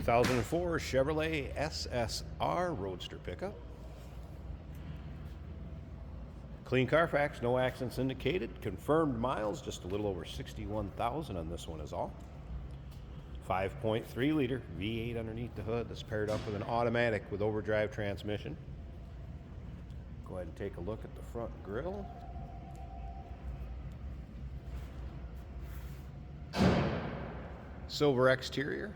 2004 Chevrolet SSR Roadster pickup. Clean Carfax, no accidents indicated. Confirmed miles, just a little over 61,000 on this one is all. 5.3 liter V8 underneath the hood that's paired up with an automatic with overdrive transmission. Go ahead and take a look at the front grille. Silver exterior,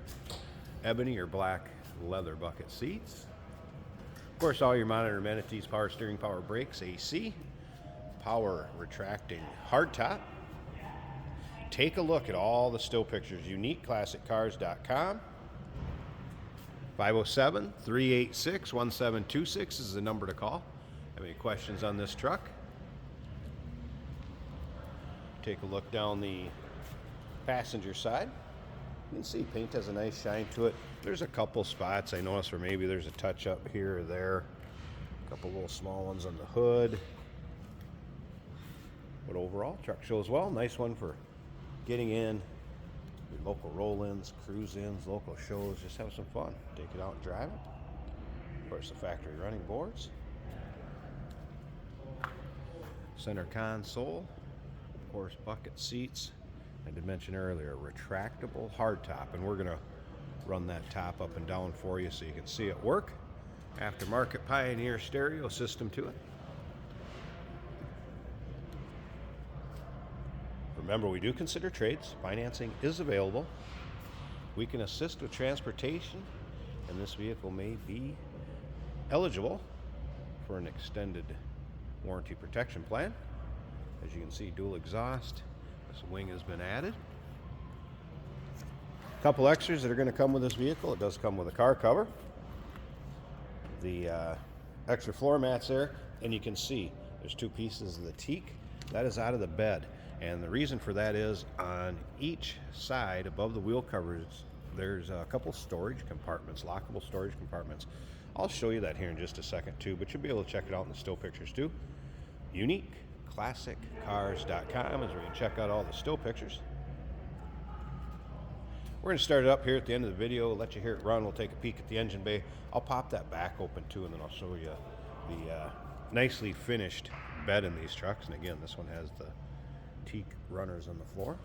ebony or black leather bucket seats. Of course, all your monitor amenities: power steering, power brakes, AC, power retracting hardtop. Take a look at all the still pictures. UniqueClassicCars.com. 507-386-1726 is the number to call. Have any questions on this truck? Take a look down the passenger side. You can see paint has a nice shine to it. There's a couple spots I noticed where maybe there's a touch up here or there. A couple little small ones on the hood. But overall, truck shows well. Nice one for getting in, your local roll-ins, cruise-ins, local shows. Just have some fun. Take it out and drive it. Of course, the factory running boards. Center console. Of course, bucket seats. I did mention earlier, retractable hardtop, and we're going to run that top up and down for you so you can see it work. Aftermarket Pioneer stereo system to it. Remember, we do consider trades. Financing is available. We can assist with transportation, and this vehicle may be eligible for an extended warranty protection plan. As you can see, dual exhaust. This wing has been added. A couple extras that are going to come with this vehicle. It does come with a car cover. The extra floor mats there, and you can see there's two pieces of the teak. That is out of the bed. And the reason for that is on each side above the wheel covers, there's a couple storage compartments, lockable storage compartments. I'll show you that here in just a second too, but you'll be able to check it out in the still pictures too. UniqueClassicCars.com is where you can check out all the still pictures. We're going to start it up here at the end of the video, let you hear it run. We'll take a peek at the engine bay. I'll pop that back open too, and then I'll show you the nicely finished bed in these trucks. And again, this one has the teak runners on the floor.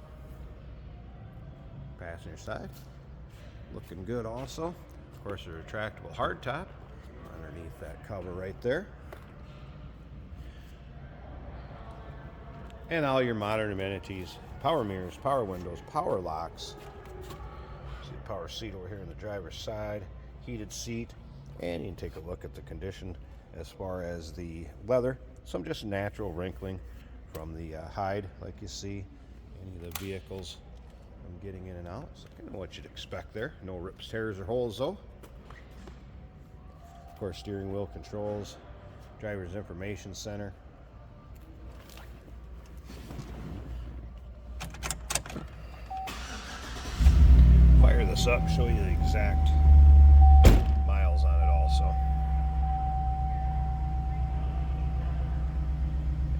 Passenger side, looking good also. Of course, a retractable hardtop underneath that cover right there. And all your modern amenities: power mirrors, power windows, power locks. See the power seat over here on the driver's side, heated seat, and you can take a look at the condition as far as the leather. Some just natural wrinkling from the hide, like you see any of the vehicles from getting in and out. So kind of what you'd expect there. No rips, tears, or holes though. Of course, steering wheel controls, driver's information center. Fire this up, show you the exact miles on it also.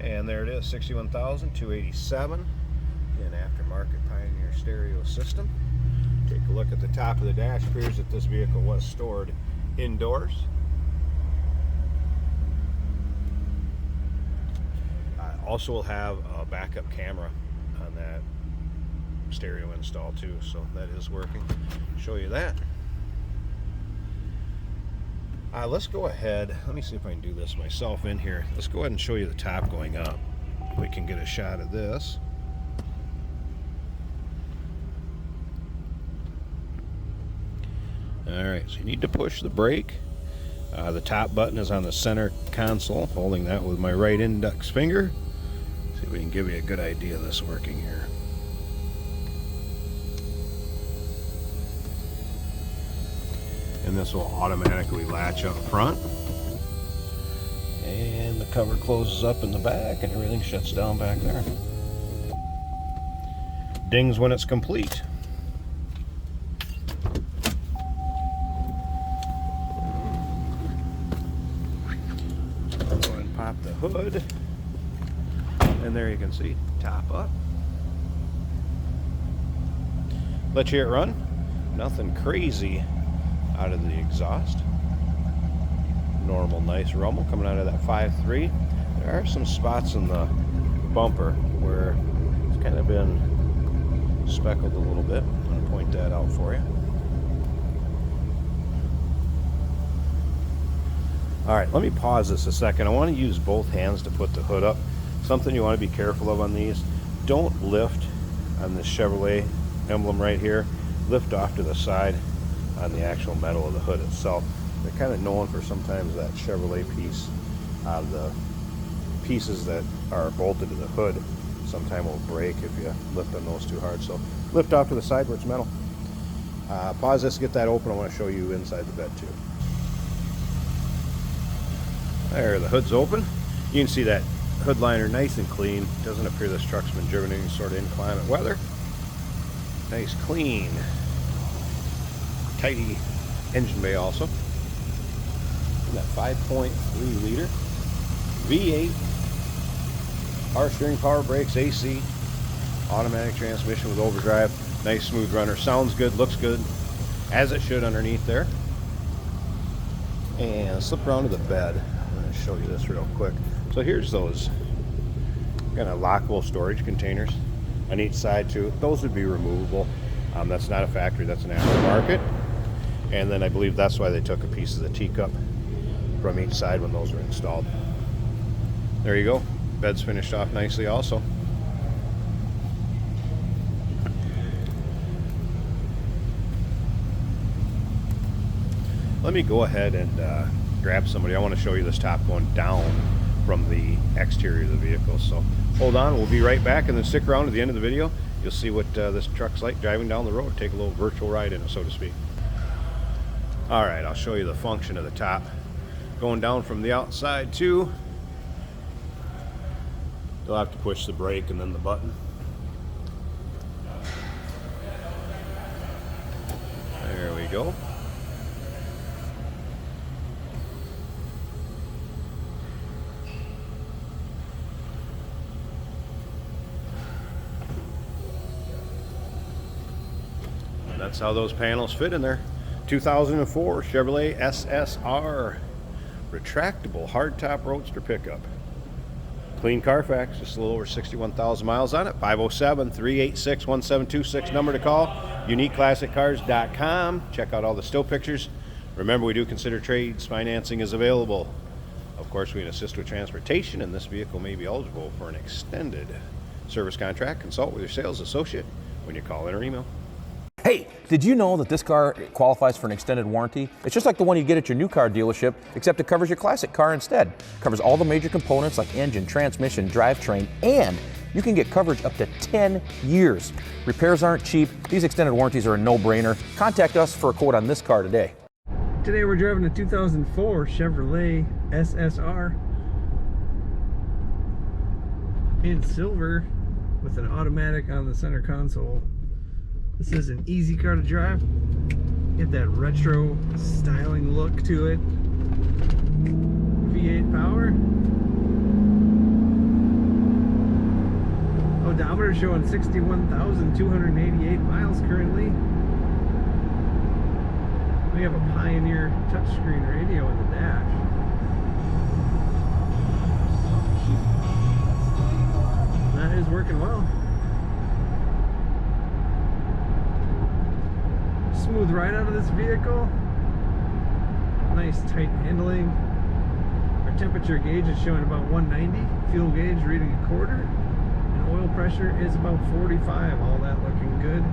And there it is, 61,287. Again, aftermarket Pioneer stereo system. Take a look at the top of the dash. Appears that this vehicle was stored indoors. Also will have a backup camera on that stereo install too, so that is working. Show you that. Let's go ahead, let me see if I can do this myself in here. Let's go ahead and show you the top going up. We can get a shot of this. Alright, so you need to push the brake. The top button is on the center console. Holding that with my right index finger. See if we can give you a good idea of this working here. And this will automatically latch up front, and the cover closes up in the back, and everything shuts down back there. Dings when it's complete. Go ahead and pop the hood, and there you can see top up. Let you hear it run. Nothing crazy out of the exhaust. Normal, nice rumble coming out of that 5.3. There are some spots in the bumper where it's kind of been speckled a little bit. I'm going to point that out for you. All right, let me pause this a second. I want to use both hands to put the hood up. Something you want to be careful of on these, don't lift on the Chevrolet emblem right here. Lift off to the side on the actual metal of the hood itself. They're kind of known for sometimes that Chevrolet piece, the pieces that are bolted to the hood sometime will break if you lift on those too hard. So lift off to the side where it's metal. Pause this, get that open. I want to show you inside the bed too. There, the hood's open. You can see that hood liner nice and clean. Doesn't appear this truck's been driven in any sort of inclement weather. Nice, clean, tidy engine bay also. And that 5.3 liter V8, power steering, power brakes, AC, automatic transmission with overdrive. Nice smooth runner. Sounds good, looks good, as it should underneath there. And slip around to the bed. I'm going to show you this real quick. So here's those kind of lockable storage containers on each side too. Those would be removable. That's not a factory, that's an aftermarket. And then I believe that's why they took a piece of the teacup from each side when those were installed. There you go. Bed's finished off nicely also. Let me go ahead and grab somebody. I want to show you this top going down from the exterior of the vehicle. So hold on, we'll be right back, and then stick around to the end of the video. You'll see what this truck's like driving down the road. Take a little virtual ride in it, so to speak. All right, I'll show you the function of the top. Going down from the outside too. You'll have to push the brake and then the button. There we go. That's how those panels fit in there. 2004 Chevrolet SSR retractable hardtop roadster pickup. Clean Carfax, just a little over 61,000 miles on it. 507-386-1726 number to call. UniqueClassicCars.com. Check out all the still pictures. Remember, we do consider trades. Financing is available. Of course, we can assist with transportation, and this vehicle may be eligible for an extended service contract. Consult with your sales associate when you call in or email. Hey, did you know that this car qualifies for an extended warranty? It's just like the one you get at your new car dealership, except it covers your classic car instead. It covers all the major components like engine, transmission, drivetrain, and you can get coverage up to 10 years. Repairs aren't cheap. These extended warranties are a no-brainer. Contact us for a quote on this car today. Today we're driving a 2004 Chevrolet SSR in silver with an automatic on the center console. This is an easy car to drive. Get that retro styling look to it. V8 power. Odometer showing 61,288 miles currently. We have a Pioneer touchscreen radio in the dash. That is working well. Smooth ride out of this vehicle. Nice tight handling. Our temperature gauge is showing about 190. Fuel gauge reading a quarter. And oil pressure is about 45. All that looking good.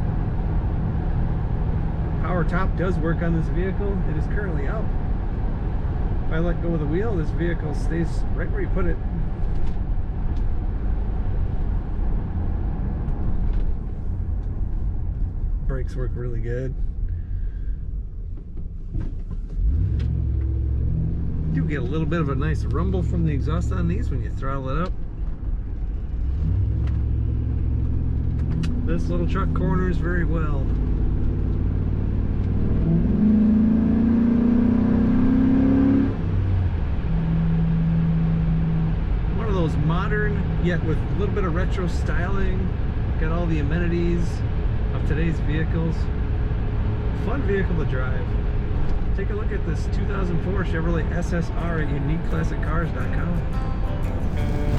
Power top does work on this vehicle. It is currently up. If I let go of the wheel, this vehicle stays right where you put it. Brakes work really good. You do get a little bit of a nice rumble from the exhaust on these when you throttle it up. This little truck corners very well. One of those modern, yet with a little bit of retro styling. Got all the amenities of today's vehicles. Fun vehicle to drive. take a look at this 2004 Chevrolet SSR at uniqueclassiccars.com.